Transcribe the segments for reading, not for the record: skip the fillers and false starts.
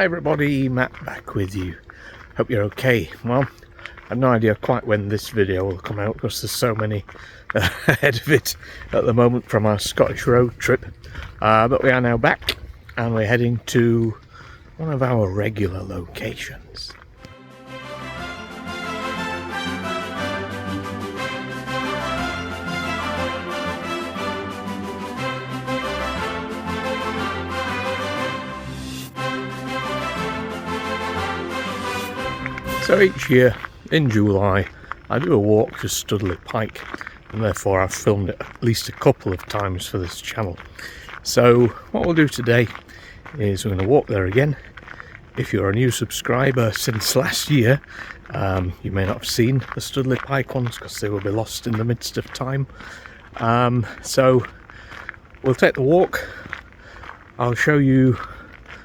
Hi everybody, Matt back with you. Hope you're okay. Well, I've no idea quite when this video will come out because there's so many ahead of it at the moment from our Scottish road trip. But we are now back and we're heading to one of our regular locations. So each year in July I do a walk to Stoodley Pike, and therefore I've filmed it at least a couple of times for this channel. So what we'll do today is we're going to walk there again. If you're a new subscriber since last year, you may not have seen the Stoodley Pike ones because they will be lost in the midst of time. So we'll take the walk. I'll show you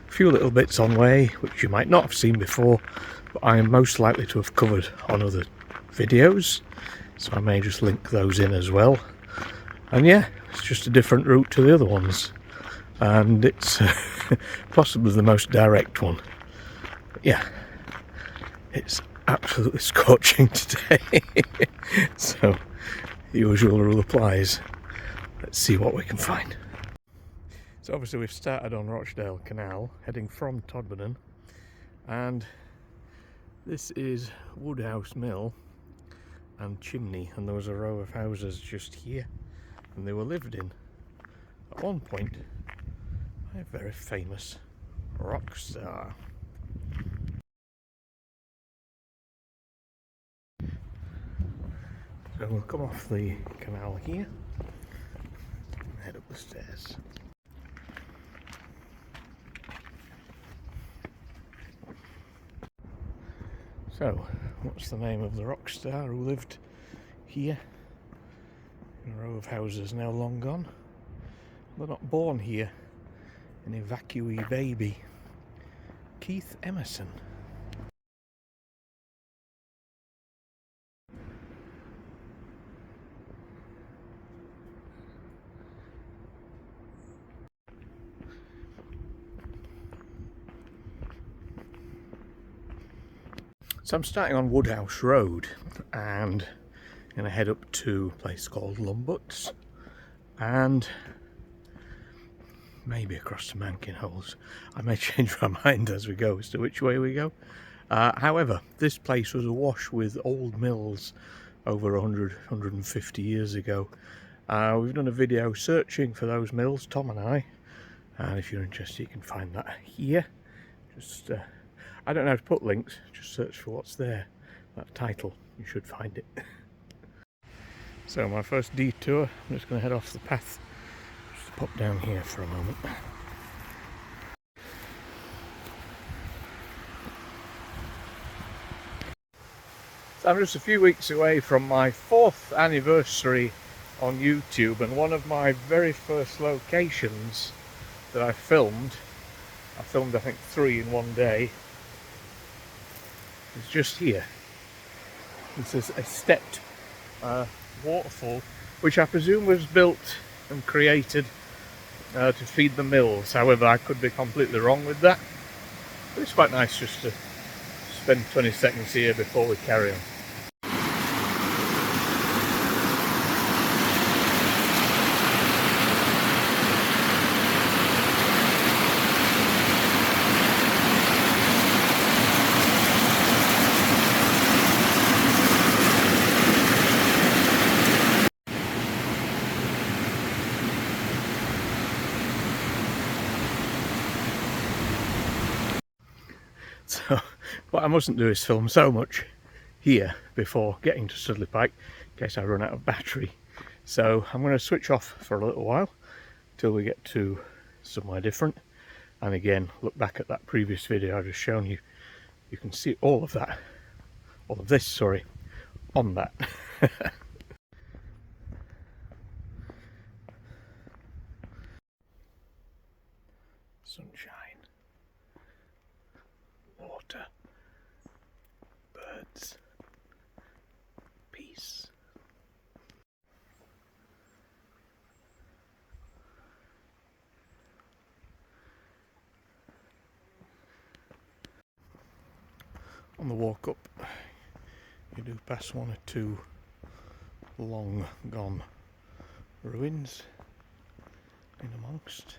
a few little bits on way which you might not have seen before, but I am most likely to have covered on other videos, so I may just link those in as well. And yeah, it's just a different route to the other ones, and it's possibly the most direct one. But yeah, it's absolutely scorching today. So the usual rule applies. Let's see what we can find. So obviously we've started on Rochdale Canal heading from Todmorden, and this is Woodhouse Mill and Chimney, and there was a row of houses just here, and they were lived in at one point by a very famous rock star. So we'll come off the canal here and head up the stairs. So, what's the name of the rock star who lived here? In a row of houses now long gone. They're not born here. An evacuee baby. Keith Emerson. So I'm starting on Woodhouse Road and going to head up to a place called Lumbuts and maybe across to Mankin Holes. I may change my mind as we go as to which way we go. However, this place was awash with old mills over 150 years ago. We've done a video searching for those mills, Tom and I, and if you're interested you can find that here. Just I don't know how to put links, just search for what's there, that title, you should find it. So my first detour, I'm just going to head off the path, just pop down here for a moment. So I'm just a few weeks away from my 4th anniversary on YouTube, and one of my very first locations that I filmed I think 3 in one day, it's just here. This is a stepped waterfall, which I presume was built and created to feed the mills. However, I could be completely wrong with that. But it's quite nice just to spend 20 seconds here before we carry on. So what I mustn't do is film so much here before getting to Stoodley Pike in case I run out of battery. So I'm going to switch off for a little while till we get to somewhere different, and again look back at that previous video I've just shown you. You can see all of that, all of this, sorry, on that. Sunshine, water, birds, peace. On the walk up, you do pass one or two long gone ruins in amongst.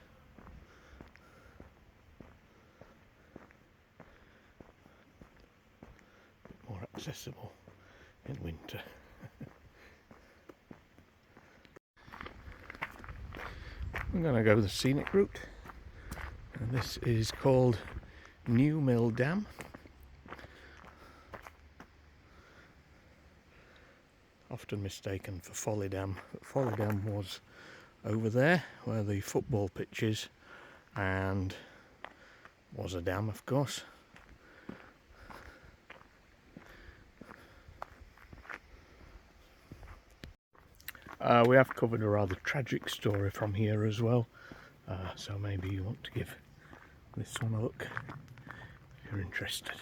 A bit more accessible in winter. I'm going to go the scenic route, and this is called New Mill Dam. Often mistaken for Folly Dam, but Folly Dam was over there where the football pitch is, and was a dam, of course. We have covered a rather tragic story from here as well, so maybe you want to give this one a look if you're interested.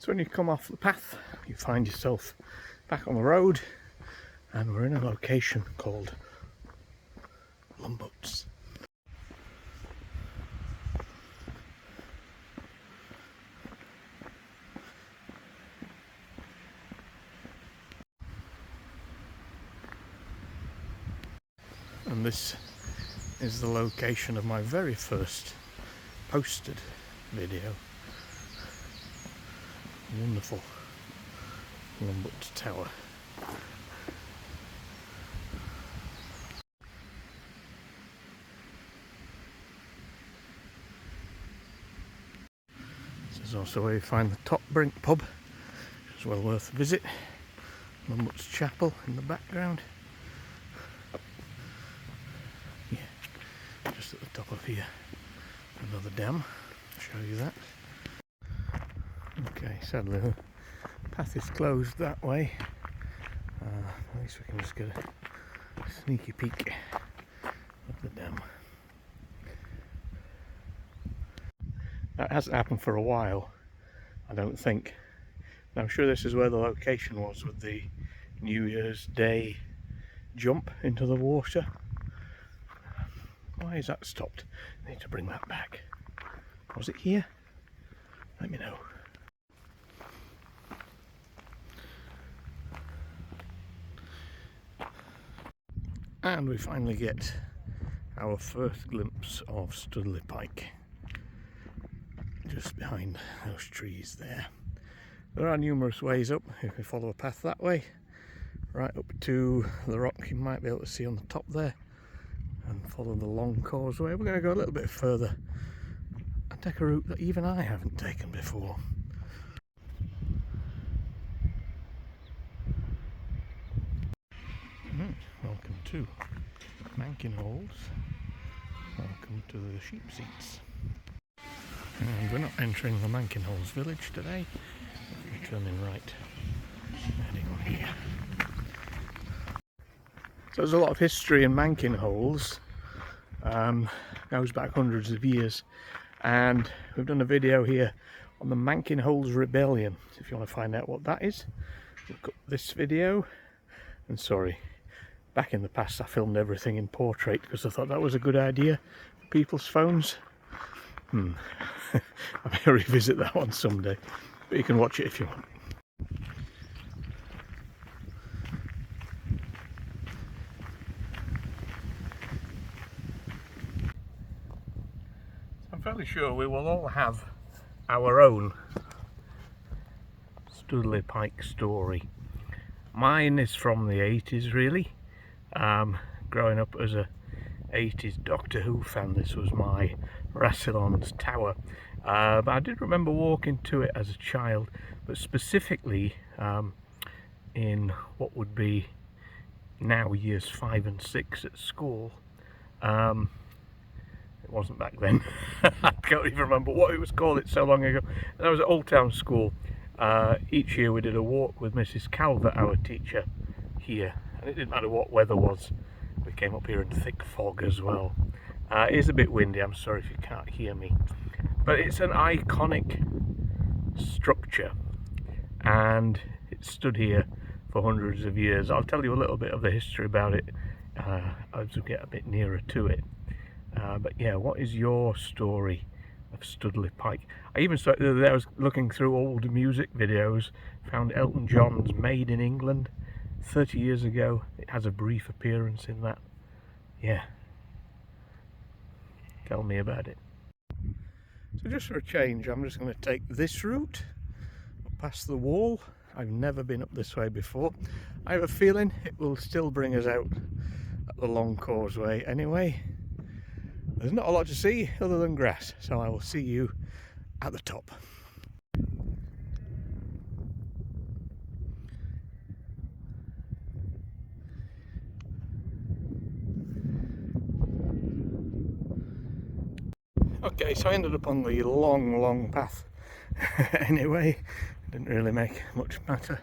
So when you come off the path, you find yourself back on the road, and we're in a location called Lumboats. And this is the location of my very first posted video. Wonderful Lumboats Tower. This is also where you find the Todmorden pub, which is well worth a visit. Lumboats Chapel in the background. Yeah, just at the top of here, another dam. I'll show you that. Okay, sadly the path is closed that way. At least we can just get a sneaky peek of the dam. That hasn't happened for a while, I don't think. I'm sure this is where the location was with the New Year's Day jump into the water. Why is that stopped? I need to bring that back. Was it here? Let me know. And we finally get our first glimpse of Stoodley Pike, just behind those trees there. There are numerous ways up if we follow a path that way, right up to the rock you might be able to see on the top there, and follow the long causeway. We're going to go a little bit further and take a route that even I haven't taken before. Welcome to Mankin Holes. Welcome to the sheep seats. And we're not entering the Mankin Holes village today. We're turning right, heading on here. So there's a lot of history in Mankin Holes. Goes back hundreds of years, and we've done a video here on the Mankin Holes Rebellion. So if you want to find out what that is, look up this video. And sorry, back in the past I filmed everything in portrait because I thought that was a good idea for people's phones. I may revisit that one someday, but you can watch it if you want. I'm fairly sure we will all have our own Stoodley Pike story. Mine is from the 80s really. Growing up as a 80s Doctor Who fan, this was my Rassilon's tower. But I did remember walking to it as a child, but specifically in what would be now years 5 and 6 at school. It wasn't back then. I can't even remember what it was called, it's so long ago. And I was at Old Town School, Each year we did a walk with Mrs. Calvert, our teacher, here, and it didn't matter what weather was. We came up here in thick fog as well. It is a bit windy, I'm sorry if you can't hear me, but it's an iconic structure and it stood here for hundreds of years. I'll tell you a little bit of the history about it as we get a bit nearer to it. But yeah, what is your story of Stoodley Pike? I even saw the other day, I was looking through old music videos, found Elton John's Made in England 30 years ago. It has a brief appearance in that. Yeah, tell me about it. So just for a change, I'm just going to take this route past the wall. I've never been up this way before. I have a feeling it will still bring us out at the long causeway anyway. There's not a lot to see other than grass, so I will see you at the top. Okay, so I ended up on the long path anyway. Didn't really make much matter.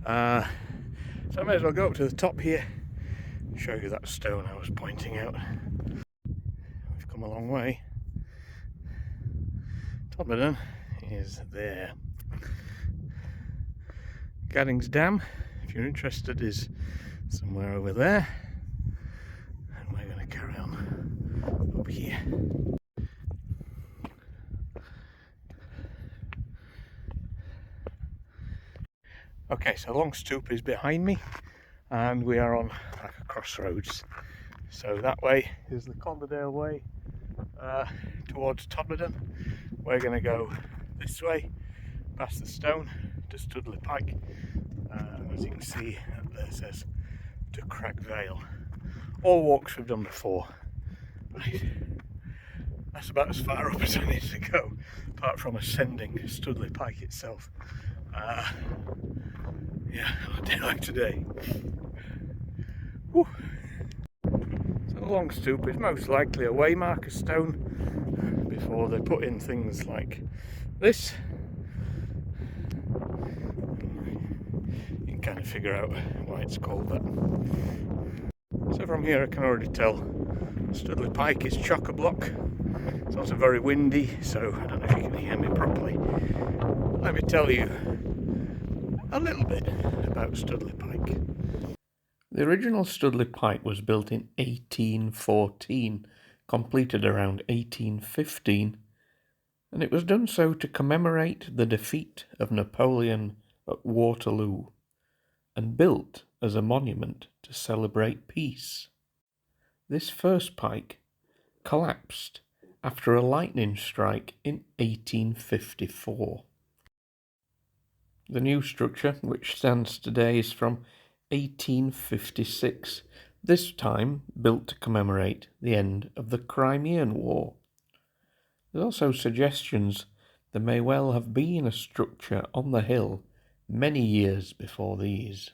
So I may as well go up to the top here and show you that stone I was pointing out. We've come a long way. Todmorden is there. Gadding's Dam, if you're interested, is somewhere over there. And we're going to carry on up here. Okay, so Long Stoop is behind me and we are on like a crossroads. So that way is the Calderdale way towards Todmorden. We're going to go this way past the stone to Stoodley Pike. As you can see, there says to Cragvale. All walks we've done before. Right. That's about as far up as I need to go, apart from ascending Stoodley Pike itself. Yeah, a day like today. Whew. So the Long Stoop is most likely a waymarker stone before they put in things like this. You can kind of figure out why it's called that. So from here I can already tell Stoodley Pike is chock-a-block. It's also very windy, so I don't know if you can hear me properly. Let me tell you a little bit about Stoodley Pike. The original Stoodley Pike was built in 1814, completed around 1815, and it was done so to commemorate the defeat of Napoleon at Waterloo, and built as a monument to celebrate peace. This first pike collapsed after a lightning strike in 1854. The new structure, which stands today, is from 1856, this time built to commemorate the end of the Crimean War. There's also suggestions there may well have been a structure on the hill many years before these.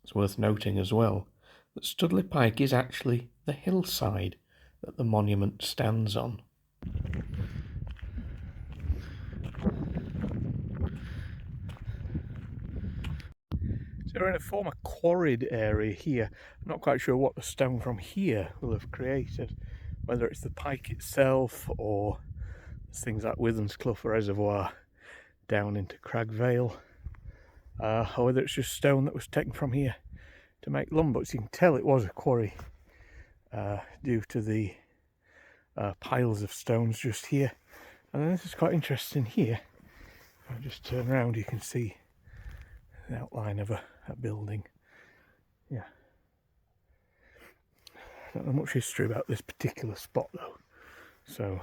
It's worth noting as well that Stoodley Pike is actually the hillside that the monument stands on. So we're in a former quarried area here. I'm not quite sure what the stone from here will have created, whether it's the pike itself or things like Withens Clough Reservoir down into Cragvale, or whether it's just stone that was taken from here to make lumber. So you can tell it was a quarry due to the piles of stones just here. And then this is quite interesting here. If I just turn around, you can see the outline of a building. Yeah. I don't know much history about this particular spot though. So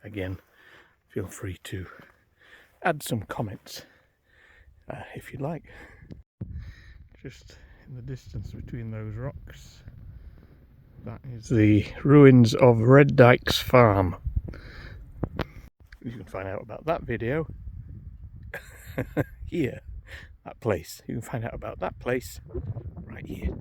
again, feel free to add some comments if you'd like. Just in the distance between those rocks, that is the ruins of Red Dyke's farm. You can find out about that video here. That place. You can find out about that place right here.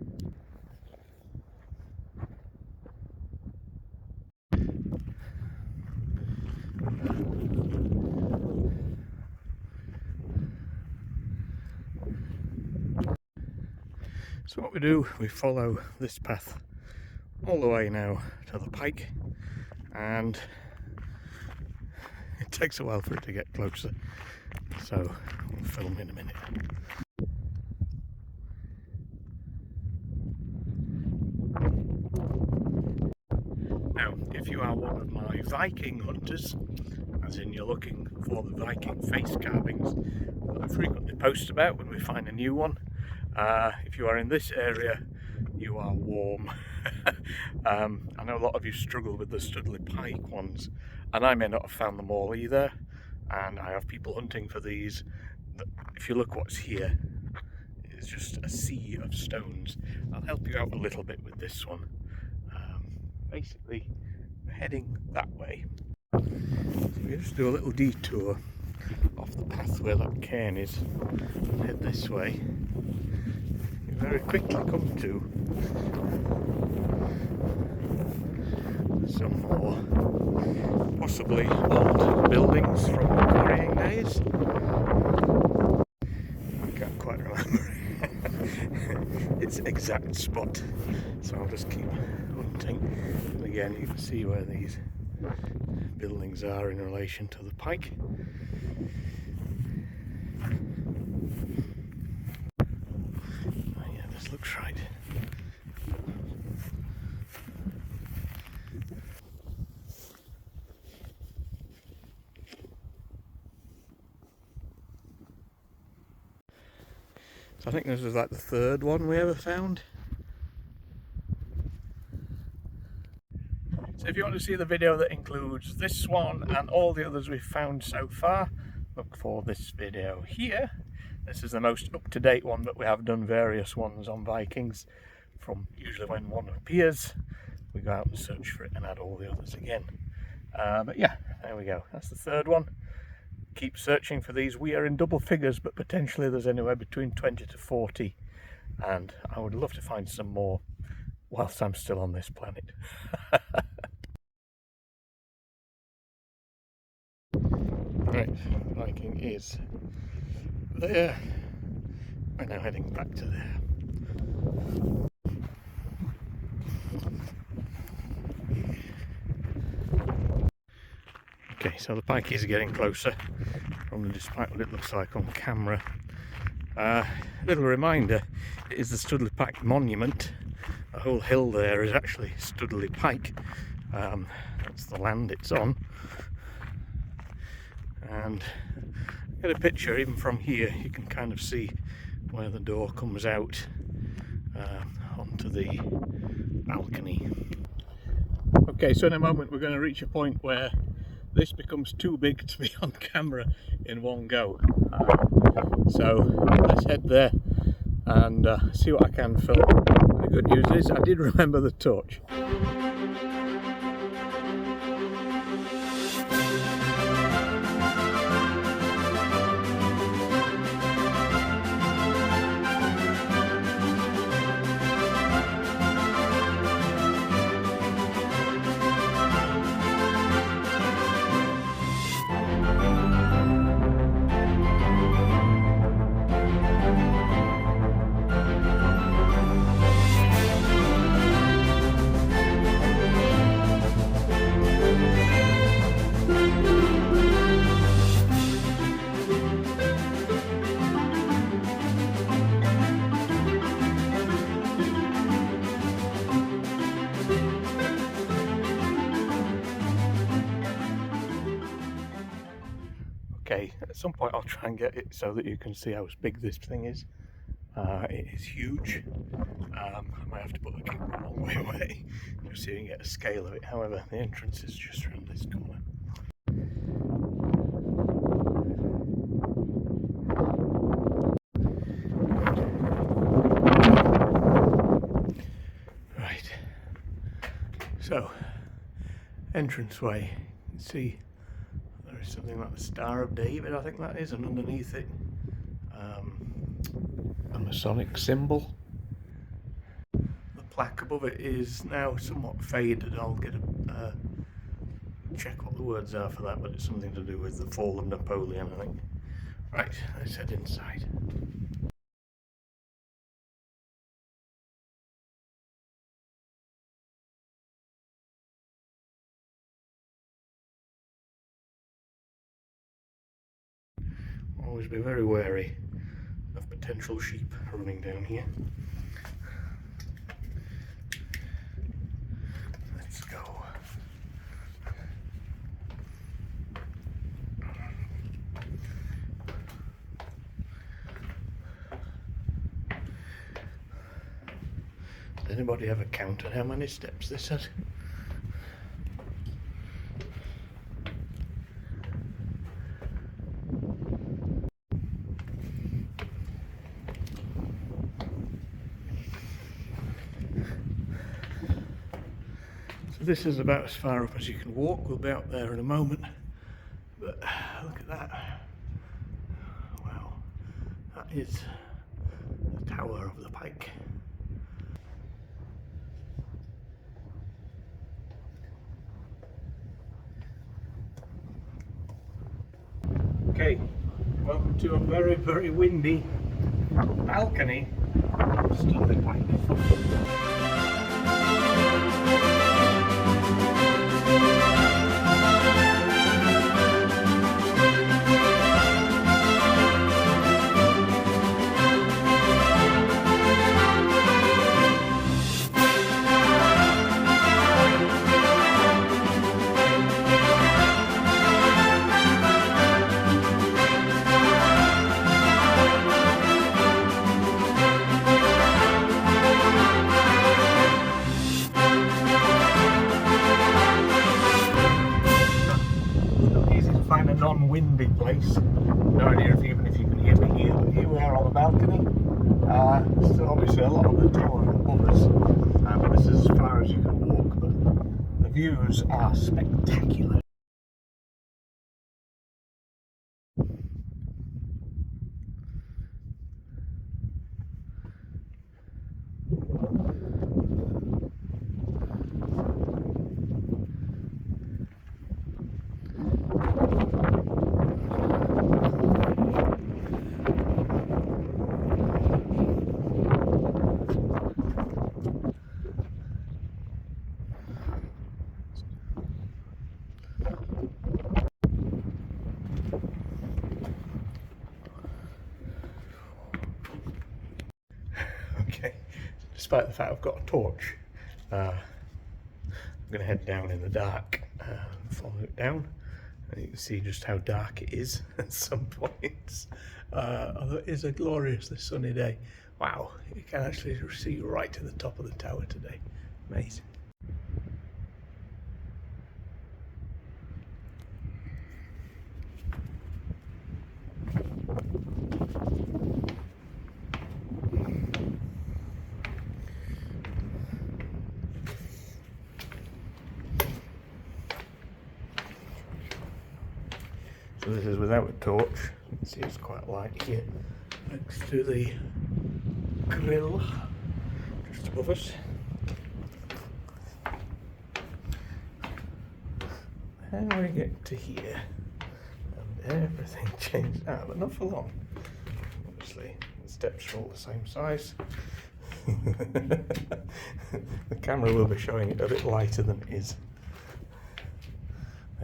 So what we do, we follow this path all the way now to the pike, and it takes a while for it to get closer, so we'll film in a minute. Now, if you are one of my Viking hunters, as in you're looking for the Viking face carvings that I frequently post about when we find a new one, if you are in this area, you are warm. I know a lot of you struggle with the Stoodley Pike ones, and I may not have found them all either, and I have people hunting for these. If you look what's here, it's just a sea of stones. I'll help you out a little bit with this one. Basically, we're heading that way. So we just do a little detour off the path where that cairn is and head this way. You very quickly come to some more possibly old buildings from the quarrying days. I can't quite remember its exact spot, so I'll just keep hunting. And again, you can see where these buildings are in relation to the pike. Oh yeah, this looks right. So I think this was like the third one we ever found. So if you want to see the video that includes this one and all the others we've found so far, look for this video here. This is the most up-to-date one, but we have done various ones on Vikings. From usually when one appears, we go out and search for it and add all the others again. But yeah, there we go. That's the third one. Keep searching for these. We are in double figures, but potentially there's anywhere between 20 to 40. And I would love to find some more whilst I'm still on this planet. Right, Viking is there. We're now heading back to there. Okay, so the pike is getting closer, probably despite what it looks like on camera. Little reminder, it is the Stoodley Pike monument. The whole hill there is actually Stoodley Pike. That's the land it's on. And get a picture, even from here you can kind of see where the door comes out onto the balcony. Okay, so in a moment we're going to reach a point where this becomes too big to be on camera in one go. So let's head there and see what I can film. The good news is I did remember the torch. Okay, at some point I'll try and get it so that you can see how big this thing is. It is huge. I might have to put the camera a long way away just so you can get a scale of it. However, the entrance is just around this corner. Right, so entranceway, you can see there is something like the Star of David, I think that is, and underneath it a Masonic symbol. The plaque above it is now somewhat faded. I'll get a check what the words are for that, but it's something to do with the fall of Napoleon, I think. Right, let's head inside. always be very wary of potential sheep running down here. Let's go. Does anybody ever counted how many steps this had? So this is about as far up as you can walk. We'll be out there in a moment. But look at that. Wow. That is the tower of the Pike. Okay, welcome to a very, very windy balcony of Stoodley Pike. Non-windy place. No idea even if you can hear me here, but here we are on the balcony. Still obviously a lot of the tower above us, but this is as far as you can walk, but the views are spectacular. Okay, despite the fact I've got a torch, I'm going to head down in the dark and follow it down, and you can see just how dark it is at some points. Although it is a gloriously sunny day. Wow, you can actually see right to the top of the tower today. Amazing. So this is without a torch. You can see it's quite light here next to the grill just above us. How do we get to here? And everything changed out, but not for long. Obviously, the steps are all the same size. The camera will be showing it a bit lighter than it is.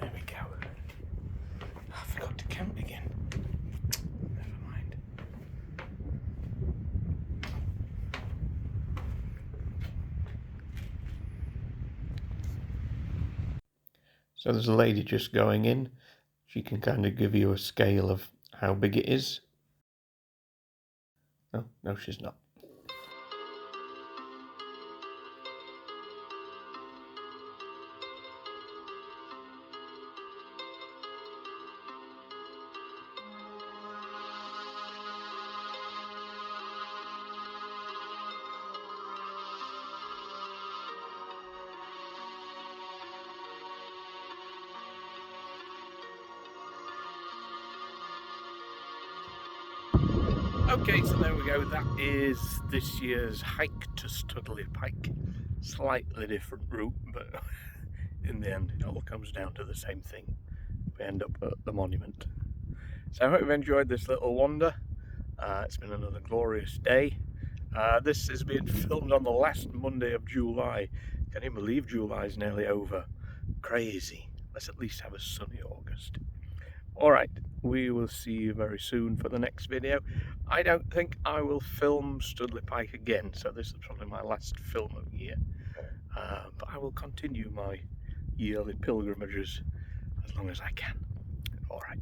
There we go. I forgot to count again. Never mind. So there's a lady just going in. She can kind of give you a scale of how big it is. Oh, no, she's not. Okay, so there we go. That is this year's hike to Stoodley Pike. Slightly different route, but in the end it all comes down to the same thing. We end up at the monument. So I hope you've enjoyed this little wander. It's been another glorious day. This is being filmed on the last Monday of July. Can you believe July's nearly over? Crazy. Let's at least have a sunny August. Alright, we will see you very soon for the next video. I don't think I will film Stoodley Pike again, so this is probably my last film of the year. But I will continue my yearly pilgrimages as long as I can. Alright.